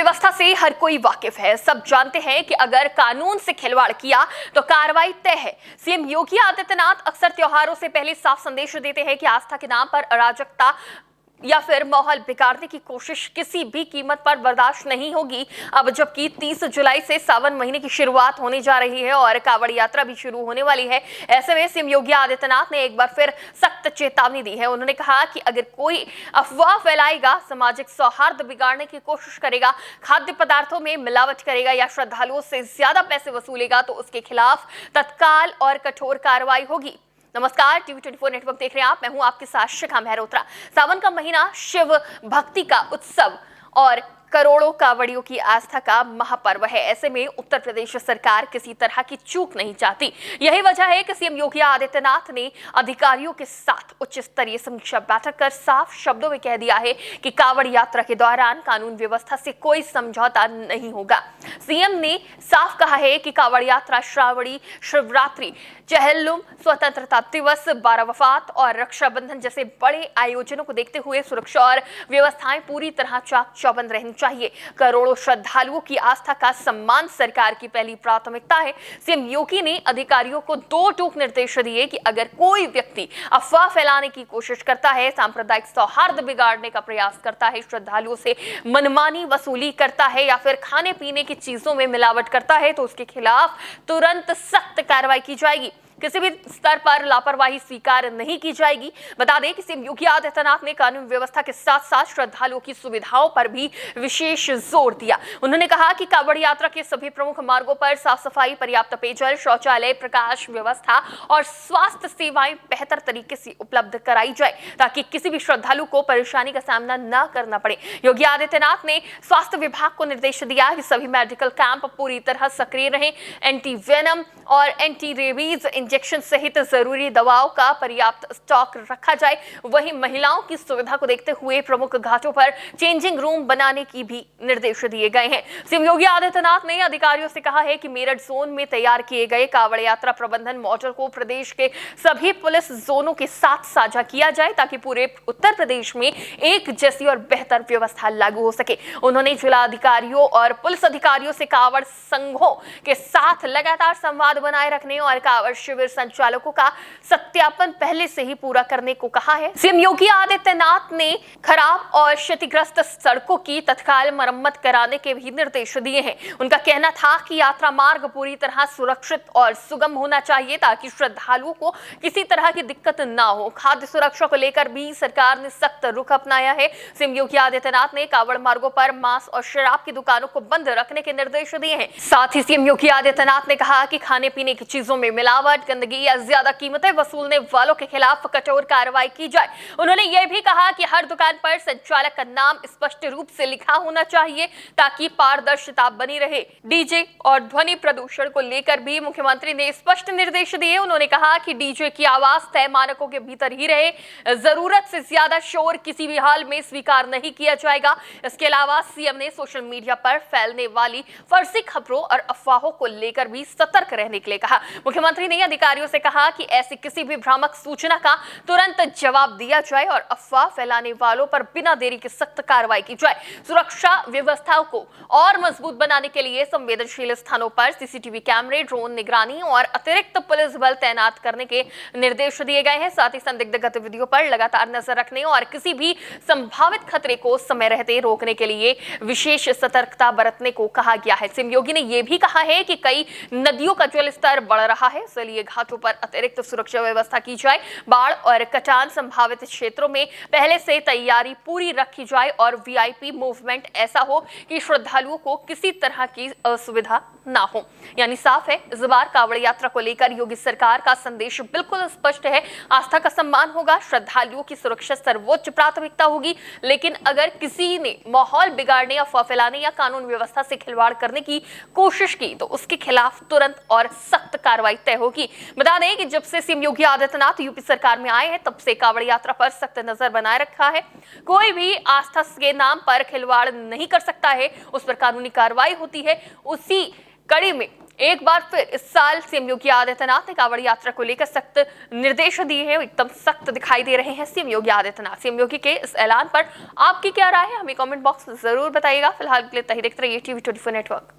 व्यवस्था से हर कोई वाकिफ है। सब जानते हैं कि अगर कानून से खिलवाड़ किया तो कार्रवाई तय है। सीएम योगी आदित्यनाथ अक्सर त्योहारों से पहले साफ संदेश देते हैं कि आस्था के नाम पर अराजकता या फिर माहौल बिगाड़ने की कोशिश किसी भी कीमत पर बर्दाश्त नहीं होगी। अब जबकि 30 जुलाई से सावन महीने की शुरुआत होने जा रही है और कांवड़ यात्रा भी शुरू होने वाली है, ऐसे में सीएम योगी आदित्यनाथ ने एक बार फिर सख्त चेतावनी दी है। उन्होंने कहा कि अगर कोई अफवाह फैलाएगा, सामाजिक सौहार्द बिगाड़ने की कोशिश करेगा, खाद्य पदार्थों में मिलावट करेगा या श्रद्धालुओं से ज्यादा पैसे वसूलेगा तो उसके खिलाफ तत्काल और कठोर कार्रवाई होगी। नमस्कार, टीवी 24 नेटवर्क देख रहे हैं आप। मैं हूं आपके साथ शिखा मेहरोत्रा। सावन का महीना शिव भक्ति का उत्सव और करोड़ों कांवड़ियों की आस्था का महापर्व है। ऐसे में उत्तर प्रदेश सरकार किसी तरह की चूक नहीं चाहती। यही वजह है कि सीएम योगी आदित्यनाथ ने अधिकारियों के साथ उच्च स्तरीय समीक्षा बैठक कर साफ शब्दों में कह दिया है कि कांवड़ यात्रा के दौरान कानून व्यवस्था से कोई समझौता नहीं होगा। सीएम ने साफ कहा है कि कांवड़ यात्रा, श्रावणी शिवरात्रि, चेहल्लुम, स्वतंत्रता दिवस, 12 वफात और रक्षाबंधन जैसे बड़े आयोजनों को देखते हुए सुरक्षा और व्यवस्थाएं पूरी तरह चाक चौबंद रहनी चाहिए। करोड़ों श्रद्धालुओं की आस्था का सम्मान सरकार की पहली प्राथमिकता है। सीएम योगी ने अधिकारियों को दो टूक निर्देश दिए कि अगर कोई व्यक्ति अफवाह फैलाने की कोशिश करता है, सांप्रदायिक सौहार्द बिगाड़ने का प्रयास करता है, श्रद्धालुओं से मनमानी वसूली करता है या फिर खाने पीने की चीजों में मिलावट करता है तो उसके खिलाफ तुरंत सख्त कार्रवाई की जाएगी। किसी भी स्तर पर लापरवाही स्वीकार नहीं की जाएगी। बता दें कि सीएम योगी आदित्यनाथ ने कानून व्यवस्था के साथ साथ श्रद्धालुओं की सुविधाओं पर भी विशेष जोर दिया। उन्होंने कहा कि कांवड़ यात्रा के सभी प्रमुख मार्गों पर साफ सफाई, पर्याप्त पेयजल, शौचालय, प्रकाश व्यवस्था और स्वास्थ्य सेवाएं बेहतर तरीके से उपलब्ध कराई जाए ताकि किसी भी श्रद्धालु को परेशानी का सामना न करना पड़े। योगी आदित्यनाथ ने स्वास्थ्य विभाग को निर्देश दिया कि सभी मेडिकल कैंप पूरी तरह सक्रिय रहें, एंटी वेनम और एंटी रेबीज इंजेक्शन सहित जरूरी दवाओं का पर्याप्त स्टॉक रखा जाए। वहीं महिलाओं की सुविधा को देखते हुए प्रमुख घाटों पर चेंजिंग रूम बनाने की भी निर्देश दिए गए हैं। सीएम योगी आदित्यनाथ ने अधिकारियों से कहा है कि मेरठ जोन में तैयार किए गए कांवड़ यात्रा प्रबंधन मॉडल को प्रदेश के सभी पुलिस जोनों के साथ साझा किया जाए ताकि पूरे उत्तर प्रदेश में एक जैसी और बेहतर व्यवस्था लागू हो सके। उन्होंने जिला अधिकारियों और पुलिस अधिकारियों से कांवड़ संघों के साथ लगातार संवाद बनाए रखने और कांवड़ शिविर संचालकों का सत्यापन पहले से ही पूरा करने को कहा है। सीएम योगी आदित्यनाथ ने खराब और क्षतिग्रस्त सड़कों की तत्काल मरम्मत कराने के भी निर्देश दिए हैं। उनका कहना था कि यात्रा मार्ग पूरी तरह सुरक्षित और सुगम होना चाहिए ताकि श्रद्धालुओं को किसी तरह की दिक्कत ना हो। खाद्य सुरक्षा को लेकर भी सरकार ने सख्त रुख अपनाया है। सीएम योगी आदित्यनाथ ने कांवड़ मार्गों पर मांस और शराब की दुकानों को बंद रखने के निर्देश दिए हैं। साथ ही सीएम योगी आदित्यनाथ ने कहा कि खाने पीने की चीजों में मिलावट, गंदगी या ज्यादा कीमतें वसूलने वालों के खिलाफ कठोर कार्रवाई की जाए। उन्होंने यह भी कहा कि हर दुकान पर संचालक का नाम स्पष्ट रूप से लिखा होना चाहिए ताकि पारदर्शिता बनी रहे। डीजे और ध्वनि प्रदूषण को लेकर भी मुख्यमंत्री ने स्पष्ट निर्देश दिए। उन्होंने कहा कि डीजे की आवाज तय मानकों के भीतर ही रहे, जरूरत से ज्यादा शोर किसी भी हाल में स्वीकार नहीं किया जाएगा। इसके अलावा सीएम ने सोशल मीडिया पर फैलने वाली फर्जी खबरों और अफवाहों को लेकर भी सतर्क रहने के लिए कहा। मुख्यमंत्री ने अधिकारियों से कहा कि ऐसी किसी भी भ्रामक सूचना का तुरंत जवाब दिया जाए और अफवाह फैलाने वालों पर बिना देरी के सख्त कार्रवाई की जाए। सुरक्षा व्यवस्थाओं को और मजबूत बनाने के लिए संवेदनशील स्थानों पर सीसीटीवी कैमरे, ड्रोन निगरानी और अतिरिक्त पुलिस बल तैनात करने के निर्देश दिए गए हैं। साथ ही संदिग्ध गतिविधियों पर लगातार नजर रखने और किसी भी संभावित खतरे को समय रहते रोकने के लिए विशेष सतर्कता बरतने को कहा गया है। सीएम योगी ने यह भी कहा है कि कई नदियों का जलस्तर बढ़ रहा है, इसलिए घाटों पर अतिरिक्त सुरक्षा व्यवस्था की जाए। बाढ़ और कटान संभावित क्षेत्रों में पहले से तैयारी पूरी रखी जाए और वीआईपी मूवमेंट ऐसा हो कि श्रद्धालुओं को किसी तरह की असुविधा ना हो। यानी साफ है, इस बार कांवड़ यात्रा को लेकर योगी सरकार का संदेश बिल्कुल स्पष्ट है। आस्था का सम्मान होगा, श्रद्धालुओं की सुरक्षा सर्वोच्च प्राथमिकता होगी, लेकिन अगर किसी ने माहौल बिगाड़ने, अफवाह फैलाने या कानून व्यवस्था से खिलवाड़ करने की कोशिश की तो उसके खिलाफ तुरंत और सख्त कार्रवाई तय होगी। बता दें कि जब से सीएम योगी आदित्यनाथ यूपी सरकार में आए हैं तब से कांवड़ यात्रा पर सख्त नजर बनाए रखा है। कोई भी आस्था के नाम पर खिलवाड़ नहीं कर सकता है, उस पर कानूनी कार्रवाई होती है। उसी कड़ी में एक बार फिर इस साल सीएम योगी आदित्यनाथ ने कांवड़ यात्रा को लेकर सख्त निर्देश दिए हैं, एकदम सख्त दिखाई दे रहे हैं सीएम योगी आदित्यनाथ। सीएम योगी के इस ऐलान पर आपकी क्या राय है, हमें कमेंट बॉक्स में जरूर बताइएगा। फिलहाल के लिए देखते रहिए टीवी 24 नेटवर्क।